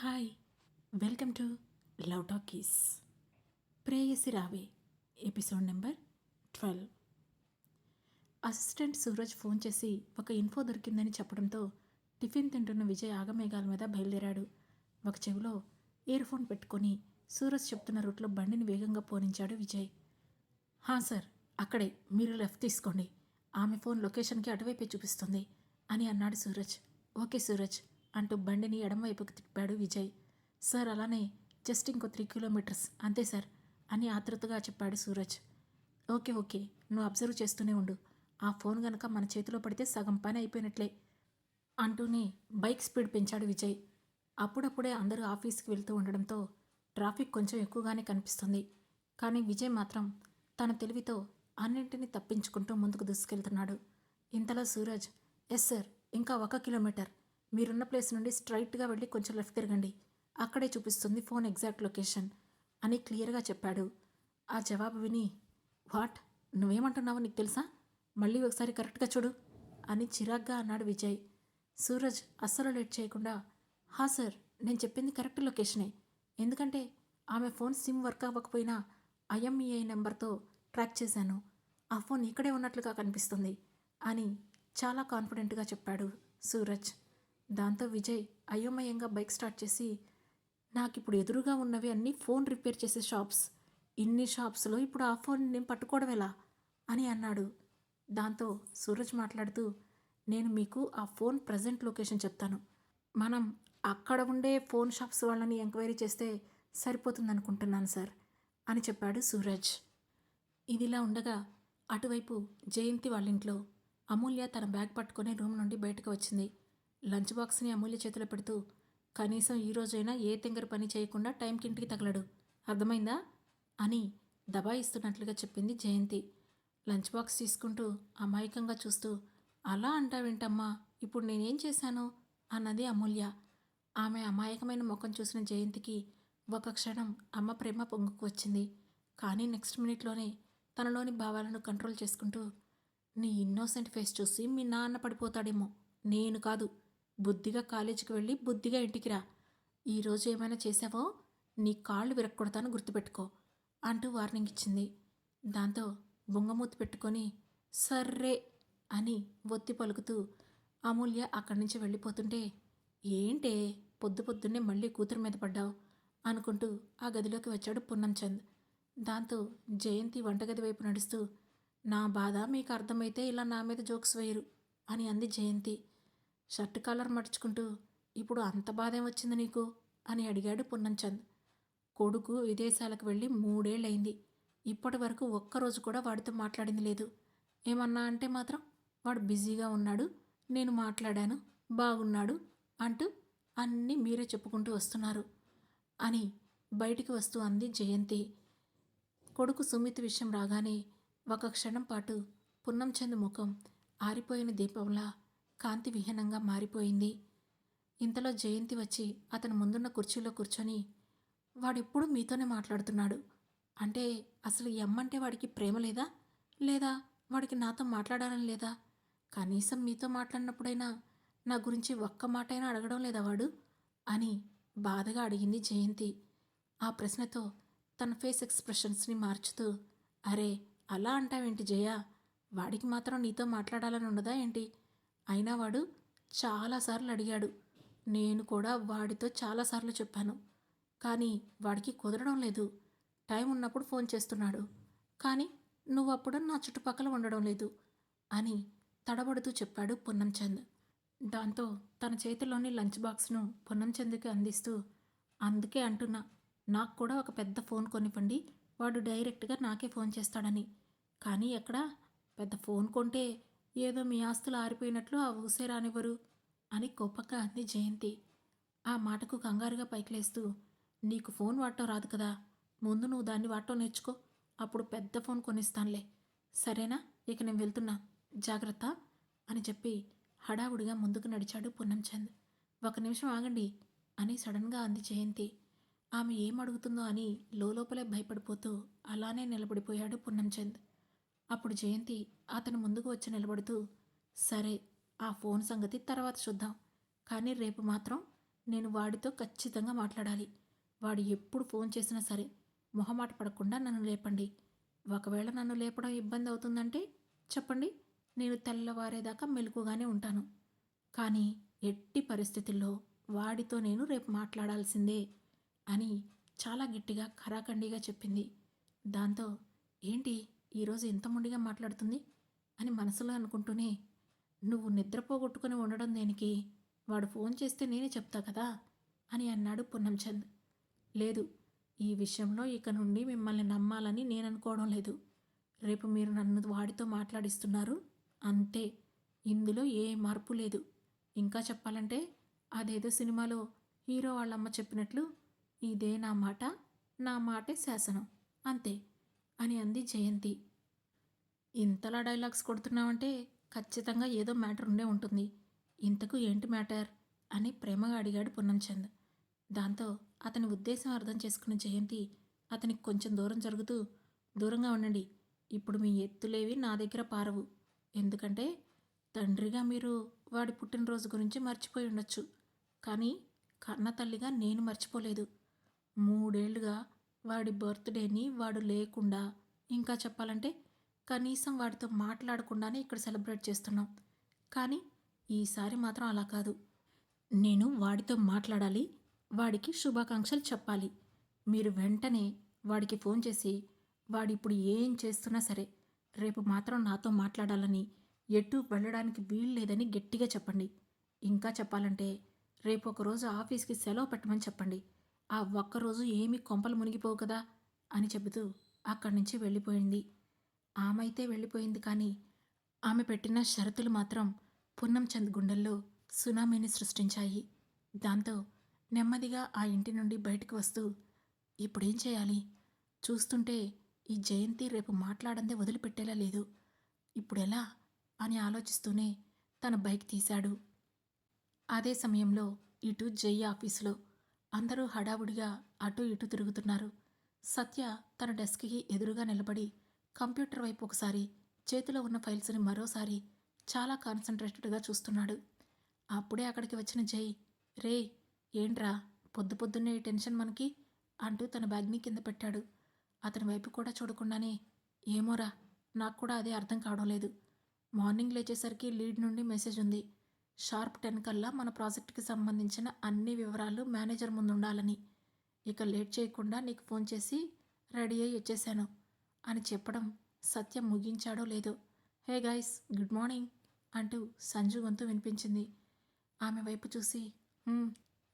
Hi, welcome to love talkies. ప్రేయసి రావే episode number 12. Assistant Suraj phone చేసి ఒక ఇన్ఫో దొరికిందని చెప్పడంతో టిఫిన్ తింటున్న విజయ్ ఆగమేఘాల మీద బయలుదేరాడు. ఒక చెవిలో ఇయర్ ఫోన్ పెట్టుకొని సూరజ్ చెప్తున్న రూట్లో బండిని వేగంగా పోనించాడు విజయ్. సార్, అక్కడే, మీరు లెఫ్ట్ తీసుకోండి, ఆమె ఫోన్ లొకేషన్కి అటువైపే చూపిస్తుంది అని అన్నాడు సూరజ్. ఓకే సూరజ్ అంటూ బండిని ఎడమవైపుకు తిప్పాడు విజయ్. సార్, అలానే జస్ట్ ఇంకో 3 కిలోమీటర్స్ అంతే సార్ అని ఆతృతగా చెప్పాడు సూరజ్. ఓకే ఓకే, నువ్వు అబ్జర్వ్ చేస్తూనే ఉండు, ఆ ఫోన్ గనక మన చేతిలో పడితే సగం పని అయిపోయినట్లే అంటూనే బైక్ స్పీడ్ పెంచాడు విజయ్. అప్పుడప్పుడే అందరూ ఆఫీస్కి వెళ్తూ ఉండడంతో ట్రాఫిక్ కొంచెం ఎక్కువగానే కనిపిస్తుంది. కానీ విజయ్ మాత్రం తన తెలివితో అన్నింటినీ తప్పించుకుంటూ ముందుకు దూసుకెళ్తున్నాడు. ఇంతలో సూరజ్, ఎస్ సార్, ఇంకా 1 కిలోమీటర్, మీరున్న ప్లేస్ నుండి స్ట్రైట్గా వెళ్ళి కొంచెం లెఫ్ట్ తిరగండి, అక్కడే చూపిస్తుంది ఫోన్ ఎగ్జాక్ట్ లొకేషన్ అని క్లియర్గా చెప్పాడు. ఆ జవాబు విని, వాట్, నువ్వేమంటున్నావో నీకు తెలుసా, మళ్ళీ ఒకసారి కరెక్ట్గా చూడు అని చిరాగ్గా అన్నాడు విజయ్. సూరజ్ అస్సలు లేట్ చేయకుండా, సార్, నేను చెప్పింది కరెక్ట్ లొకేషనే, ఎందుకంటే ఆమె ఫోన్ సిమ్ వర్క్ అవ్వకపోయినా ఐఎంఈఐ నెంబర్తో ట్రాక్ చేశాను, ఆ ఫోన్ ఇక్కడే ఉన్నట్లుగా కనిపిస్తుంది అని చాలా కాన్ఫిడెంట్గా చెప్పాడు సూరజ్. దాంతో విజయ్ అయోమయంగా బైక్ స్టార్ట్ చేసి, నాకిప్పుడు ఎదురుగా ఉన్నవి అన్నీ ఫోన్ రిపేర్ చేసే షాప్స్, ఇన్ని షాప్స్లో ఇప్పుడు ఆ ఫోన్ నేను పట్టుకోవడం ఎలా అని అన్నాడు. దాంతో సూరజ్ మాట్లాడుతూ, నేను మీకు ఆ ఫోన్ ప్రజెంట్ లొకేషన్ చెప్తాను, మనం అక్కడ ఉండే ఫోన్ షాప్స్ వాళ్ళని ఎంక్వైరీ చేస్తే సరిపోతుందనుకుంటున్నాను సార్ అని చెప్పాడు సూరజ్. ఇదిలా ఉండగా అటువైపు జయంతి వాళ్ళ ఇంట్లో అమూల్య తన బ్యాగ్ పట్టుకొని రూమ్ నుండి బయటకు వచ్చింది. లంచ్ బాక్స్ని అమూల్య చేతిలో పెడుతూ, కనీసం ఈరోజైనా ఏ తెంగర పని చేయకుండా టైంకి ఇంటికి తగలడు, అర్థమైందా అని దబాయిస్తున్నట్లుగా చెప్పింది జయంతి. లంచ్ బాక్స్ తీసుకుంటూ అమాయకంగా చూస్తూ, అలా అంటావేంటమ్మా, ఇప్పుడు నేనేం చేశాను అన్నది అమూల్య. ఆమె అమాయకమైన ముఖం చూసిన జయంతికి ఒక క్షణం అమ్మ ప్రేమ పొంగుకు వచ్చింది. కానీ నెక్స్ట్ మినిట్లోనే తనలోని భావాలను కంట్రోల్ చేసుకుంటూ, నీ ఇన్నోసెంట్ ఫేస్ చూసి మీ నాన్న పడిపోతాడేమో, నేను కాదు, బుద్ధిగా కాలేజీకి వెళ్ళి బుద్ధిగా ఇంటికి రా, ఈరోజు ఏమైనా చేశావో నీ కాళ్ళు విరక్కొడతాను గుర్తుపెట్టుకో అంటూ వార్నింగ్ ఇచ్చింది. దాంతో బొంగమూతి పెట్టుకొని సర్రే అని ఒత్తి పలుకుతూ అమూల్య అక్కడి నుంచి వెళ్ళిపోతుంటే, ఏంటే పొద్దు పొద్దున్నే మళ్ళీ కూతురు మీద పడ్డావు అనుకుంటూ ఆ గదిలోకి వచ్చాడు పున్నంచంద్. దాంతో జయంతి వంటగది వైపు నడుస్తూ, నా బాధ మీకు అర్థమైతే ఇలా నా మీద జోక్స్ వేయరు అని అంది జయంతి. షర్ట్ కాలర్ మడుచుకుంటూ, ఇప్పుడు అంత బాధేం వచ్చింది నీకు అని అడిగాడు పున్నంచంద్. కొడుకు విదేశాలకు వెళ్ళి 3 ఏళ్ళయింది, ఇప్పటి వరకు ఒక్కరోజు కూడా వాడితో మాట్లాడింది లేదు, ఏమన్నా అంటే మాత్రం వాడు బిజీగా ఉన్నాడు, నేను మాట్లాడాను, బాగున్నాడు అంటూ అన్నీ మీరే చెప్పుకుంటూ వస్తున్నారు అని బయటికి వస్తూ అంది జయంతి. కొడుకు సుమిత్ విషయం రాగానే ఒక క్షణం పాటు పున్నంచంద్ ముఖం ఆరిపోయిన దీపంలా కాంతి విహీనంగా మారిపోయింది. ఇంతలో జయంతి వచ్చి అతను ముందున్న కుర్చీలో కూర్చొని, వాడెప్పుడు మీతోనే మాట్లాడుతున్నాడు అంటే అసలు ఈ అమ్మంటే వాడికి ప్రేమ లేదా, లేదా వాడికి నాతో మాట్లాడాలని లేదా, కనీసం మీతో మాట్లాడినప్పుడైనా నా గురించి ఒక్క మాటైనా అడగడం లేదా వాడు అని బాధగా అడిగింది జయంతి. ఆ ప్రశ్నతో తన ఫేస్ ఎక్స్ప్రెషన్స్ని మార్చుతూ, అరే అలా అంటావేంటి జయ, వాడికి మాత్రం నీతో మాట్లాడాలని ఉండదా ఏంటి, అయినా వాడు చాలాసార్లు అడిగాడు, నేను కూడా వాడితో చాలాసార్లు చెప్పాను, కానీ వాడికి కుదరడం లేదు, టైం ఉన్నప్పుడు ఫోన్ చేస్తున్నాడు, కానీ నువ్వప్పుడు నా చుట్టుపక్కల ఉండడం లేదు అని తడబడుతూ చెప్పాడు పున్నంచంద్. దాంతో తన చేతిలోని లంచ్ బాక్స్ను పున్నంచంద్కి అందిస్తూ, అందుకే అంటున్నా, నాకు కూడా ఒక పెద్ద ఫోన్ కొనివ్వండి, వాడు డైరెక్ట్గా నాకే ఫోన్ చేస్తాడని, కానీ ఎక్కడా, పెద్ద ఫోన్ కొంటే ఏదో మీ ఆస్తులు ఆరిపోయినట్లు ఆ ఊసే రానివ్వరు అని కోపంగా అంది జయంతి. ఆ మాటకు కంగారుగా పైకి లేస్తూ, నీకు ఫోన్ వాడటం రాదు కదా, ముందు నువ్వు దాన్ని వాడటం నేర్చుకో, అప్పుడు పెద్ద ఫోన్ కొనిస్తానులే, సరేనా, ఇక నేను వెళ్తున్నా, జాగ్రత్త అని చెప్పి హడావుడిగా ముందుకు నడిచాడు పున్నంచంద్. 1 నిమిషం ఆగండి అని సడన్గా అంది జయంతి. ఆమె ఏం అడుగుతుందో అని లోపలే భయపడిపోతూ అలానే నిలబడిపోయాడు పున్నంచంద్. అప్పుడు జయంతి అతను ముందుకు వచ్చి నిలబడుతూ, సరే, ఆ ఫోన్ సంగతి తర్వాత చూద్దాం, కానీ రేపు మాత్రం నేను వాడితో ఖచ్చితంగా మాట్లాడాలి. వాడు ఎప్పుడు ఫోన్ చేసినా సరే మొహమాట పడకుండా నన్ను లేపండి. ఒకవేళ నన్ను లేపడం ఇబ్బంది అవుతుందంటే చెప్పండి. నేను తెల్లవారేదాకా మెలకుగానే ఉంటాను. కానీ ఎట్టి పరిస్థితుల్లో వాడితో నేను రేపు మాట్లాడాల్సిందే అని చాలా గట్టిగా ఖరాఖండిగా చెప్పింది. దాంతో ఏంటి ఈరోజు ఇంత మొండిగా మాట్లాడుతుంది అని మనసులో అనుకుంటూనే, నువ్వు నిద్రపోగొట్టుకుని ఉండడం దేనికి? వాడు ఫోన్ చేస్తే నేనే చెప్తా కదా అని అన్నాడు పూనంచంద్. లేదు, ఈ విషయంలో ఇక నుండి మిమ్మల్ని నమ్మాలని నేను అనుకోవడం లేదు. రేపు మీరు నన్ను వాడితో మాట్లాడిస్తున్నారు అంతే. ఇందులో ఏ మార్పు లేదు. ఇంకా చెప్పాలంటే అదేదో సినిమాలో హీరో వాళ్ళమ్మ చెప్పినట్లు, ఇదే నా మాట, నా మాటే శాసనం అంతే అని అంది జయంతి. ఇంతలా డైలాగ్స్ కొడుతున్నావంటే ఖచ్చితంగా ఏదో మ్యాటర్ ఉండే ఉంటుంది. ఇంతకు ఏంటి మ్యాటర్ అని ప్రేమగా అడిగాడు పూనంచంద్. దాంతో అతని ఉద్దేశం అర్థం చేసుకున్న జయంతి అతనికి కొంచెం దూరం జరుగుతూ, దూరంగా ఉండండి. ఇప్పుడు మీ ఎత్తులేవి నా దగ్గర పారవు. ఎందుకంటే తండ్రిగా మీరు వాడి పుట్టినరోజు గురించి మర్చిపోయి ఉండొచ్చు. కానీ కన్న తల్లిగా నేను మర్చిపోలేదు. 3 ఏళ్లుగా వాడి బర్త్డేని వాడు లేకుండా, ఇంకా చెప్పాలంటే కనీసం వాడితో మాట్లాడకుండానే ఇక్కడ సెలబ్రేట్ చేస్తున్నాం. కానీ ఈసారి మాత్రం అలా కాదు. నేను వాడితో మాట్లాడాలి, వాడికి శుభాకాంక్షలు చెప్పాలి. మీరు వెంటనే వాడికి ఫోన్ చేసి వాడిప్పుడు ఏం చేస్తున్నా సరే రేపు మాత్రం నాతో మాట్లాడాలని, ఎటు వెళ్ళడానికి వీలు లేదని గట్టిగా చెప్పండి. ఇంకా చెప్పాలంటే రేపు ఒకరోజు ఆఫీస్కి సెలవు పెట్టమని చెప్పండి. ఆ ఒక్కరోజు ఏమీ కొంపలు మునిగిపోవు కదా అని చెబుతూ అక్కడి నుంచి వెళ్ళిపోయింది. ఆమె అయితే వెళ్ళిపోయింది, కానీ ఆమె పెట్టిన షరతులు మాత్రం పూనంచంద్ గుండెల్లో సునామీని సృష్టించాయి. దాంతో నెమ్మదిగా ఆ ఇంటి నుండి బయటకు వస్తూ, ఇప్పుడేం చేయాలి? చూస్తుంటే ఈ జయంతి రేపు మాట్లాడందే వదిలిపెట్టేలా లేదు. ఇప్పుడెలా అని ఆలోచిస్తూనే తన బైక్ తీశాడు. అదే సమయంలో ఇటు జై ఆఫీసులో అందరూ హడావుడిగా అటు ఇటు తిరుగుతున్నారు. సత్య తన డెస్క్కి ఎదురుగా నిలబడి కంప్యూటర్ వైపు ఒకసారి, చేతిలో ఉన్న ఫైల్స్ని మరోసారి చాలా కాన్సన్ట్రేటెడ్గా చూస్తున్నాడు. అప్పుడే అక్కడికి వచ్చిన జై, రే ఏంట్రా పొద్దు పొద్దున్నే ఈ టెన్షన్ మనకి అంటూ తన బ్యాగ్ని కింద పెట్టాడు. అతని వైపు కూడా చూడకుండానే, ఏమోరా, నాకు కూడా అదే అర్థం కావడం లేదు. మార్నింగ్ లేచేసరికి లీడ్ నుండి మెసేజ్ ఉంది. షార్ప్ 10 కల్లా మన ప్రాజెక్టుకి సంబంధించిన అన్ని వివరాలు మేనేజర్ ముందు ఉండాలని. ఇక లేట్ చేయకుండా నీకు ఫోన్ చేసి రెడీ అయ్యి వచ్చేసాను అని చెప్పడం సత్యం ముగించాడో లేదో, హే గైస్ గుడ్ మార్నింగ్ అంటూ సంజు గొంతు వినిపించింది. ఆమె వైపు చూసి,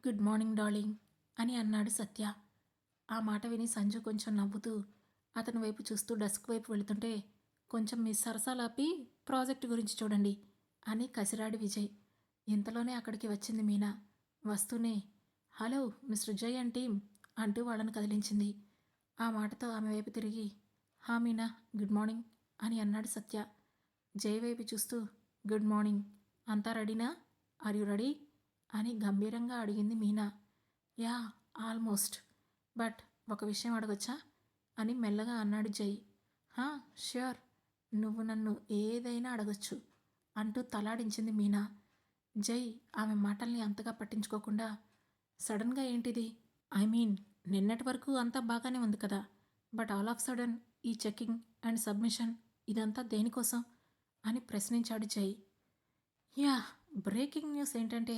గుడ్ మార్నింగ్ డార్లింగ్ అని అన్నాడు సత్య. ఆ మాట విని సంజు కొంచెం నవ్వుతూ అతని వైపు చూస్తూ డెస్క్ వైపు వెళుతుంటే, కొంచెం మీ సరసాలాపి ప్రాజెక్టు గురించి చూడండి అని కసిరాడి విజయ్. ఇంతలోనే అక్కడికి వచ్చింది మీనా. వస్తూనే, హలో మిస్టర్ జై అండ్ టీమ్ అంటూ వాళ్ళని కదిలించింది. ఆ మాటతో ఆమె వైపు తిరిగి, హా మీనా గుడ్ మార్నింగ్ అని అన్నాడు సత్య. జై వైపు చూస్తూ, గుడ్ మార్నింగ్, అంతా రెడీనా? ఆర్ యు రెడీ అని గంభీరంగా అడిగింది మీనా. యా ఆల్మోస్ట్, బట్ ఒక విషయం అడగొచ్చా అని మెల్లగా అన్నాడు జై. హా ష్యూర్, నువ్వు నన్ను ఏదైనా అడగొచ్చు అంటూ తలాడించింది మీనా. జై ఆమె మాటల్ని అంతగా పట్టించుకోకుండా, సడన్గా ఏంటిది? ఐ మీన్ నిన్నటి వరకు అంతా బాగానే ఉంది కదా, బట్ ఆల్ ఆఫ్ సడన్ ఈ చెకింగ్ అండ్ సబ్మిషన్ ఇదంతా దేనికోసం అని ప్రశ్నించాడు జై. యా, బ్రేకింగ్ న్యూస్ ఏంటంటే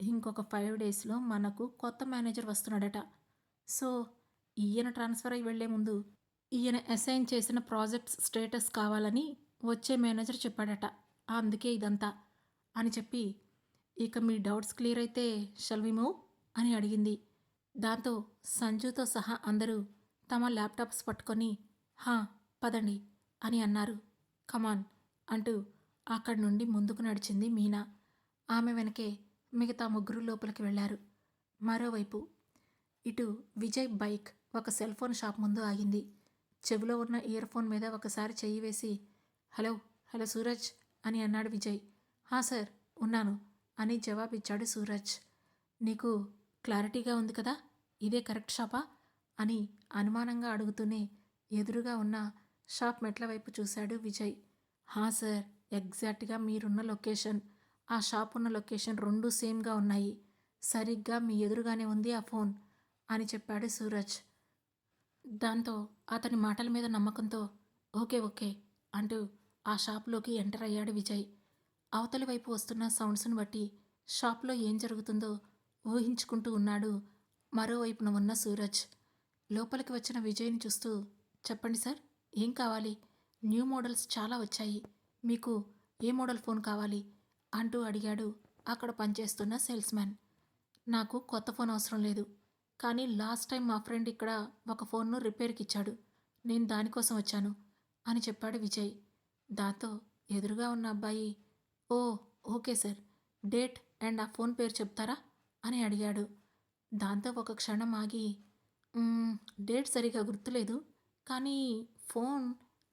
ఇంకొక 5 డేస్లో మనకు కొత్త మేనేజర్ వస్తున్నాడట. సో ఈయన ట్రాన్స్ఫర్ అయి వెళ్లే ముందు ఈయన అసైన్ చేసిన ప్రాజెక్ట్స్ స్టేటస్ కావాలని వచ్చే మేనేజర్ చెప్పాడట. అందుకే ఇదంతా అని చెప్పి, ఇక మీ డౌట్స్ క్లియర్ అయితే షల్ వి మూవ్ అని అడిగింది. దాంతో సంజుతో సహా అందరూ తమ ల్యాప్టాప్స్ పట్టుకొని, హా పదండి అని అన్నారు. కమాన్ అంటూ అక్కడి నుండి ముందుకు నడిచింది మీనా. ఆమె వెనకే మిగతా ముగ్గురు లోపలికి వెళ్లారు. మరోవైపు ఇటు విజయ్ బైక్ ఒక సెల్ ఫోన్ షాప్ ముందు ఆగింది. చెవిలో ఉన్న ఇయర్ ఫోన్ మీద ఒకసారి చెయ్యి వేసి, హలో హలో సూరజ్ అని అన్నాడు విజయ్. హా సార్ ఉన్నాను అని జవాబిచ్చాడు సూరజ్. నీకు క్లారిటీగా ఉంది కదా, ఇదే కరెక్ట్ షాపా అని అనుమానంగా అడుగుతూనే ఎదురుగా ఉన్న షాప్ మెట్ల వైపు చూశాడు విజయ్. హా సార్, ఎగ్జాక్ట్గా మీరున్న లొకేషన్, ఆ షాప్ ఉన్న లొకేషన్ 2 సేమ్గా ఉన్నాయి. సరిగ్గా మీ ఎదురుగానే ఉంది ఆ ఫోన్ అని చెప్పాడు సూరజ్. దాంతో అతని మాటల మీద నమ్మకంతో ఓకే ఓకే అంటూ ఆ షాప్లోకి ఎంటర్ అయ్యాడు విజయ్. అవతలి వైపు వస్తున్న సౌండ్స్ను బట్టి షాప్లో ఏం జరుగుతుందో ఊహించుకుంటూ ఉన్నాడు మరోవైపున ఉన్న సూరజ్. లోపలికి వచ్చిన విజయ్ని చూస్తూ చెప్పండి సార్, ఏం కావాలి? న్యూ మోడల్స్ చాలా వచ్చాయి, మీకు ఏ మోడల్ ఫోన్ కావాలి అంటూ అడిగాడు అక్కడ పనిచేస్తున్న సేల్స్మ్యాన్. నాకు కొత్త ఫోన్ అవసరం లేదు, కానీ లాస్ట్ టైం మా ఫ్రెండ్ ఇక్కడ ఒక ఫోన్ను రిపేర్కి ఇచ్చాడు, నేను దానికోసం వచ్చాను అని చెప్పాడు విజయ్. దాంతో ఎదురుగా ఉన్న అబ్బాయి ఓ ఓకే సార్, డేట్ అండ్ ఆ ఫోన్ పేరు చెప్తారా అని అడిగాడు. దాంతో ఒక క్షణం ఆగి "మ్మ్, డేట్ సరిగా గుర్తులేదు, కానీ ఫోన్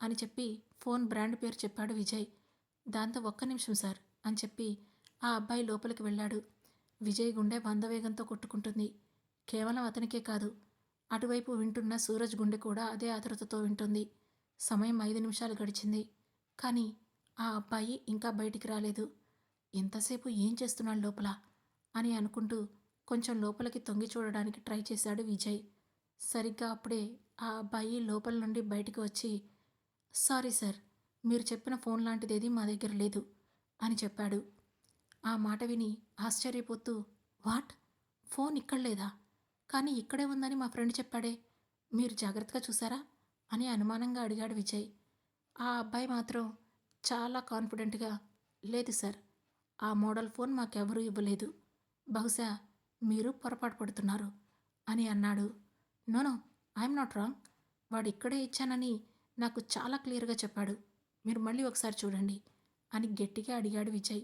అని చెప్పి ఫోన్ బ్రాండ్ పేరు చెప్పాడు విజయ్. దాంతో ఒక్క నిమిషం సార్ అని చెప్పి ఆ అబ్బాయి లోపలికి వెళ్ళాడు. విజయ్ గుండె మందవేగంతో కొట్టుకుంటుంది. కేవలం అతనికే కాదు, అటువైపు వింటున్న సూరజ్ గుండె కూడా అదే ఆతృతతో వింటుంది. సమయం 5 నిమిషాలు గడిచింది, కానీ ఆ అబ్బాయి ఇంకా బయటికి రాలేదు. ఎంతసేపు ఏం చేస్తున్నాడు లోపల అని అనుకుంటూ కొంచెం లోపలికి తొంగి చూడడానికి ట్రై చేశాడు విజయ్. సరిగ్గా అప్పుడే ఆ అబ్బాయి లోపల నుండి బయటికి వచ్చి సారీ సార్, మీరు చెప్పిన ఫోన్ లాంటిదేది మా దగ్గర లేదు అని చెప్పాడు. ఆ మాట విని ఆశ్చర్యపోతూ వాట్, ఫోన్ ఇక్కడ లేదా? కానీ ఇక్కడే ఉందని మా ఫ్రెండ్ చెప్పాడే, మీరు జాగ్రత్తగా చూసారా అని అనుమానంగా అడిగాడు విజయ్. ఆ అబ్బాయి మాత్రం చాలా కాన్ఫిడెంట్గా లేదు సార్, ఆ మోడల్ ఫోన్ మాకెవరూ ఇవ్వలేదు, బహుశా మీరు పొరపాటు పడుతున్నారు అని అన్నాడు. నో ఐఎమ్ నాట్ రాంగ్, వాడు ఇక్కడే ఇచ్చానని నాకు చాలా క్లియర్గా చెప్పాడు, మీరు మళ్ళీ ఒకసారి చూడండి అని గట్టిగా అడిగాడు విజయ్.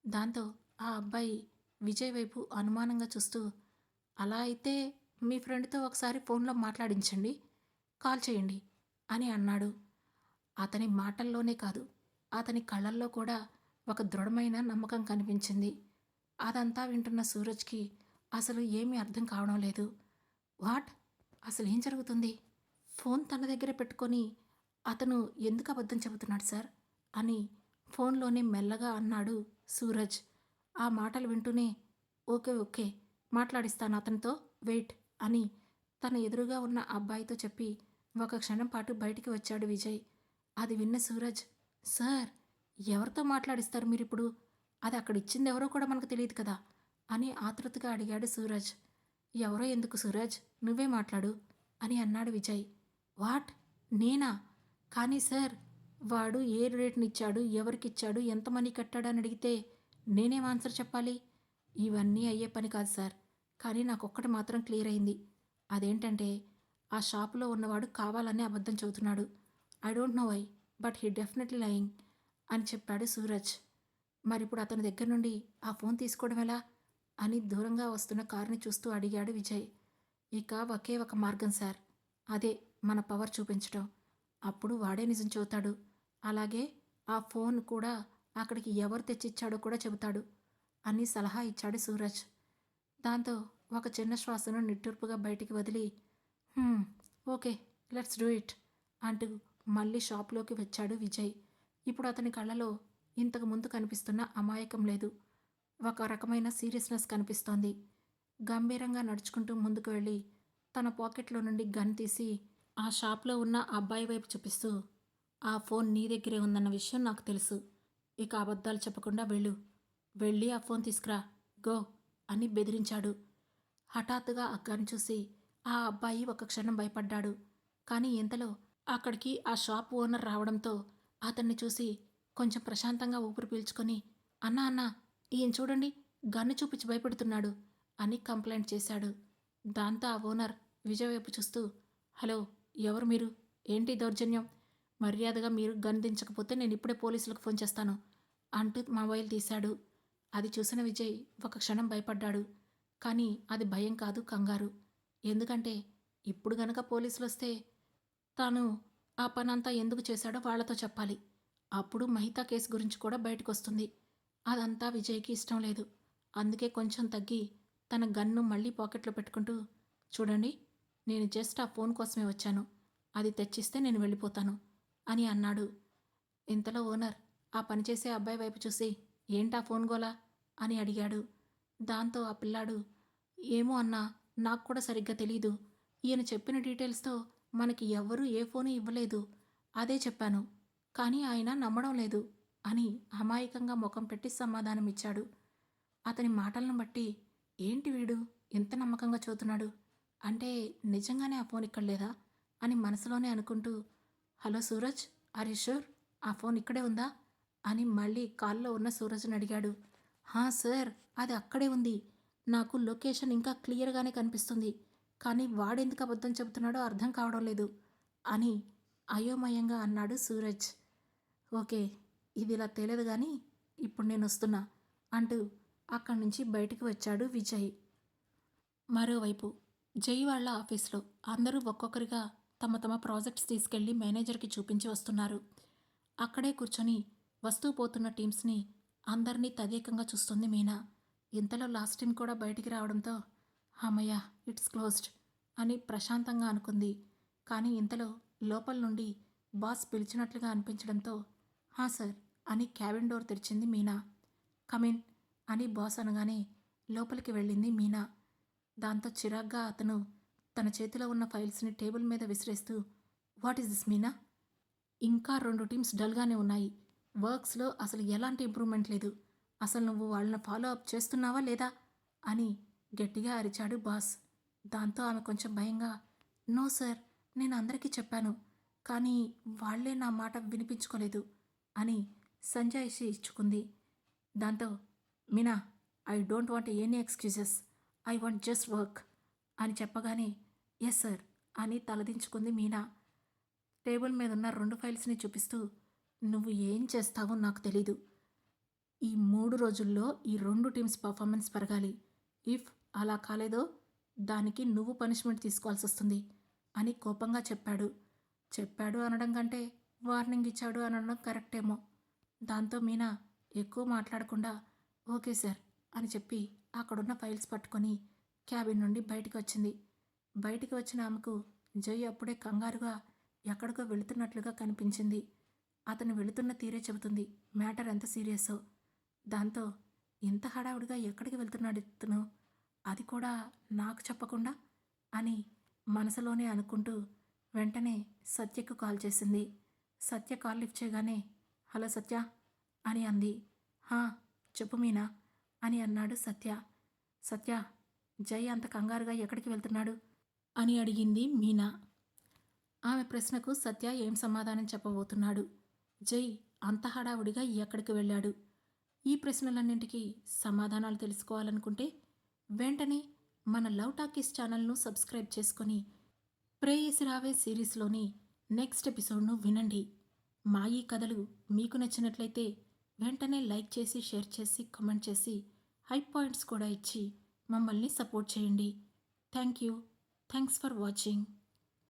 దాంతో ఆ అబ్బాయి విజయ్ వైపు అనుమానంగా చూస్తూ అలా అయితే మీ ఫ్రెండ్తో ఒకసారి ఫోన్లో మాట్లాడించండి, కాల్ చేయండి అని అన్నాడు. అతని మాటల్లోనే కాదు, అతని కళ్ళల్లో కూడా ఒక దృఢమైన నమ్మకం కనిపించింది. అదంతా వింటున్న సూరజ్కి అసలు ఏమీ అర్థం కావడం లేదు. వాట్, అసలు ఏం జరుగుతుంది? ఫోన్ తన దగ్గర పెట్టుకొని అతను ఎందుకు అబద్ధం చెబుతున్నాడు సార్ అని ఫోన్లోనే మెల్లగా అన్నాడు సూరజ్. ఆ మాటలు వింటూనే ఓకే ఓకే మాట్లాడిస్తాను అతనితో, వెయిట్ అని తన ఎదురుగా ఉన్న అబ్బాయితో చెప్పి ఒక క్షణం పాటు బయటికి వచ్చాడు విజయ్. అది విన్న సూరజ్ సార్, ఎవరితో మాట్లాడిస్తారు మీరిప్పుడు? అది అక్కడ ఇచ్చింది ఎవరో కూడా మనకు తెలియదు కదా అని ఆతృతగా అడిగాడు సూరజ్. ఎవరో ఎందుకు సూరజ్, నువ్వే మాట్లాడు అని అన్నాడు విజయ్. వాట్, నేనా? కానీ సార్, వాడు ఏ రేట్నిచ్చాడు, ఎవరికిచ్చాడు, ఎంత మనీ కట్టాడని అడిగితే నేనేం ఆన్సర్ చెప్పాలి? ఇవన్నీ అయ్యే పని కాదు సార్, కానీ నాకొక్కటి మాత్రం క్లియర్ అయింది. అదేంటంటే ఆ షాపులో ఉన్నవాడు కావాలనే అబద్ధం చెబుతున్నాడు. I don't know why, but he definitely lying అని చెప్పాడు సూరజ్. మరిప్పుడు అతని దగ్గర నుండి ఆ ఫోన్ తీసుకోవడం ఎలా అని దూరంగా వస్తున్న కారుని చూస్తూ అడిగాడు విజయ్. ఇక ఒకే ఒక మార్గం సార్, అదే మన పవర్ చూపించడం. అప్పుడు వాడే నిజం చెబుతాడు, అలాగే ఆ ఫోన్ కూడా అక్కడికి ఎవరు తెచ్చిచ్చాడో కూడా చెబుతాడు అని సలహా ఇచ్చాడు సూరజ్. దాంతో ఒక చిన్న శ్వాసను నిట్టూర్పుగా బయటికి వదిలి "హ్మ్, ఓకే, లెట్స్ డూ ఇట్" అంటూ మళ్ళీ షాప్లోకి వచ్చాడు విజయ్. ఇప్పుడు అతని కళ్ళలో ఇంతకు ముందు కనిపిస్తున్న అమాయకం లేదు, ఒక రకమైన సీరియస్నెస్ కనిపిస్తోంది. గంభీరంగా నడుచుకుంటూ ముందుకు వెళ్ళి తన పాకెట్లో నుండి గన్ తీసి ఆ షాప్లో ఉన్న అబ్బాయి వైపు చూపిస్తూ ఆ ఫోన్ నీ దగ్గరే ఉందన్న విషయం నాకు తెలుసు, ఇక అబద్ధాలు చెప్పకుండా వెళ్ళు, వెళ్ళి ఆ ఫోన్ తీసుకురా, గో అని బెదిరించాడు. హఠాత్తుగా ఆ గన్ చూసి ఆ అబ్బాయి ఒక క్షణం భయపడ్డాడు. కానీ ఇంతలో అక్కడికి ఆ షాప్ ఓనర్ రావడంతో అతన్ని చూసి కొంచెం ప్రశాంతంగా ఊపిరి పీల్చుకొని అన్నా అన్నా, ఈయన చూడండి, గన్ను చూపించి భయపెడుతున్నాడు అని కంప్లైంట్ చేశాడు. దాంతో ఆ ఓనర్ విజయ్ వైపు చూస్తూ హలో, ఎవరు మీరు, ఏంటి దౌర్జన్యం, మర్యాదగా మీరు గన్ దించకపోతే నేను ఇప్పుడే పోలీసులకు ఫోన్ చేస్తాను అంటూ మొబైల్ తీశాడు. అది చూసిన విజయ్ ఒక క్షణం భయపడ్డాడు. కానీ అది భయం కాదు, కంగారు. ఎందుకంటే ఇప్పుడు గనక పోలీసులు వస్తే తాను ఆ పనంతా ఎందుకు చేశాడో వాళ్లతో చెప్పాలి. అప్పుడు మహితా కేసు గురించి కూడా బయటకు వస్తుంది. అదంతా విజయ్కి ఇష్టం లేదు. అందుకే కొంచెం తగ్గి తన గన్ను మళ్ళీ పాకెట్లో పెట్టుకుంటూ చూడండి, నేను జస్ట్ ఆ ఫోన్ కోసమే వచ్చాను, అది తెచ్చిస్తే నేను వెళ్ళిపోతాను అని అన్నాడు. ఇంతలో ఓనర్ ఆ పనిచేసే అబ్బాయి వైపు చూసి ఏంటా ఫోన్ గోలా అని అడిగాడు. దాంతో ఆ పిల్లాడు, ఏమో అన్నా, నాకు కూడా సరిగ్గా తెలీదు. ఈయన చెప్పిన డీటెయిల్స్‌తో మనకి ఎవ్వరూ ఏ ఫోను ఇవ్వలేదు. అదే చెప్పాను. కానీ ఆయన నమ్మడం లేదు అని అమాయకంగా ముఖం పెట్టి సమాధానమిచ్చాడు. అతని మాటలను బట్టి ఏంటి వీడు ఇంత నమ్మకంగా చెబుతున్నాడు? అంటే నిజంగానే ఆ ఫోన్ ఇక్కడ లేదా? అని మనసులోనే అనుకుంటూ, hello Suraj, are you sure? ఆ ఫోన్ ఇక్కడే ఉందా? అని మళ్ళీ కాల్‌లో ఉన్న సూరజ్‌ని అడిగాడు. హా! సార్, అది అక్కడే ఉంది. నాకు లొకేషన్ ఇంకా క్లియర్‌గానే కనిపిస్తుంది. కానీ వాడెందుకు అబద్ధం చెబుతున్నాడో అర్థం కావడం లేదు అని అయోమయంగా అన్నాడు సూరజ్. ఓకే. ఇదిలా తేలదు గానీ ఇప్పుడు నేనొస్తున్నా అంటూ అక్కడి నుంచి బయటికి వచ్చాడు విజయ్. మరోవైపు జై వాళ్ళ ఆఫీస్లో అందరూ ఒక్కొక్కరిగా తమ తమ ప్రాజెక్ట్స్ తీసుకెళ్లి మేనేజర్కి చూపించి వస్తున్నారు. అక్కడే కూర్చొని వస్తూ పోతున్న టీమ్స్ని అందరినీ తదేకంగా చూస్తుంది మీనా. ఇంతలో లాస్ట్ టీం కూడా బయటికి రావడంతో హమ్మయ్య, ఇట్స్ క్లోజ్డ్ అని ప్రశాంతంగా అనుకుంది. కానీ ఇంతలో లోపల నుండి బాస్ పిలిచినట్లుగా అనిపించడంతో హా సార్ అని క్యాబిన్ డోర్ తెరిచింది మీనా. కమిన్ అని బాస్ అనగానే లోపలికి వెళ్ళింది మీనా. దాంతో చిరాగ్గా అతను తన చేతిలో ఉన్న ఫైల్స్ని టేబుల్ మీద విసిరేస్తూ, వాట్ ఈస్ దిస్ మీనా? ఇంకా 2 టీమ్స్ డల్‌గానే ఉన్నాయి. వర్క్స్‌లో అసలు ఎలాంటి ఇంప్రూవ్‌మెంట్ లేదు. అసలు నువ్వు వాళ్ళని ఫాలో అప్ చేస్తున్నావా లేదా? అని గట్టిగా అరిచాడు బాస్. దాంతో ఆమె కొంచెం భయంగా, నో సార్, నేను అందరికీ చెప్పాను. కానీ వాళ్ళే నా మాట వినిపించుకోలేదు అని సంజాయిషీ ఇచ్చుకుంది. దాంతో Meena, I don't want any excuses. I want just work అని చెప్పగానే యెస్ సార్ అని తలదించుకుంది మీనా. టేబుల్ మీదున్న 2 ఫైల్స్‌ని చూపిస్తూ, నువ్వు ఏం చేస్తావో నాకు తెలీదు. ఈ 3 రోజుల్లో ఈ 2 టీమ్స్ పర్ఫార్మెన్స్ పెరగాలి. ఇఫ్ అలా కాలేదో దానికి నువ్వు పనిష్మెంట్ తీసుకోవాల్సొస్తుంది అని కోపంగా చెప్పాడు. చెప్పాడు అనడం కంటే వార్నింగ్ ఇచ్చాడు అనడం కరెక్టేమో. దాంతో మీనా ఎక్కువ మాట్లాడకుండా ఓకే సార్ అని చెప్పి అక్కడున్న ఫైల్స్ పట్టుకొని క్యాబిన్ నుండి బయటికి వచ్చింది. బయటికి వచ్చిన ఆమెకు జై అప్పుడే కంగారుగా ఎక్కడికో వెళుతున్నట్లుగా కనిపించింది. అతను వెళుతున్న తీరే చెబుతుంది మ్యాటర్ ఎంత సీరియస్సో. దాంతో ఇంత హడావుడిగా ఎక్కడికి వెళ్తున్నాడు ఇతను, అది కూడా నాకు చెప్పకుండా అని మనసులోనే అనుకుంటూ వెంటనే సత్యకు కాల్ చేసింది. సత్య కాల్ లిఫ్ట్ చేయగానే హలో సత్య అని అంది. హా, చెప్పు మీనా అని అన్నాడు సత్య. సత్య, జై అంత కంగారుగా ఎక్కడికి వెళ్తున్నాడు అని అడిగింది మీనా. ఆమె ప్రశ్నకు సత్య ఏం సమాధానం చెప్పబోతున్నాడు? జై అంత హడావుడిగా ఎక్కడికి వెళ్ళాడు? ఈ ప్రశ్నలన్నింటికీ సమాధానాలు తెలుసుకోవాలనుకుంటే వెంటనే మన లవ్ టాకీస్ ఛానల్ను సబ్స్క్రైబ్ చేసుకొని ప్రేయసి రావే సిరీస్లోని నెక్స్ట్ ఎపిసోడ్ను వినండి. మా ఈ కథలు మీకు నచ్చినట్లయితే వెంటనే లైక్ చేసి, షేర్ చేసి, కామెంట్ చేసి, హై పాయింట్స్ కూడా ఇచ్చి మమ్మల్ని సపోర్ట్ చేయండి. Thank you. Thanks for watching.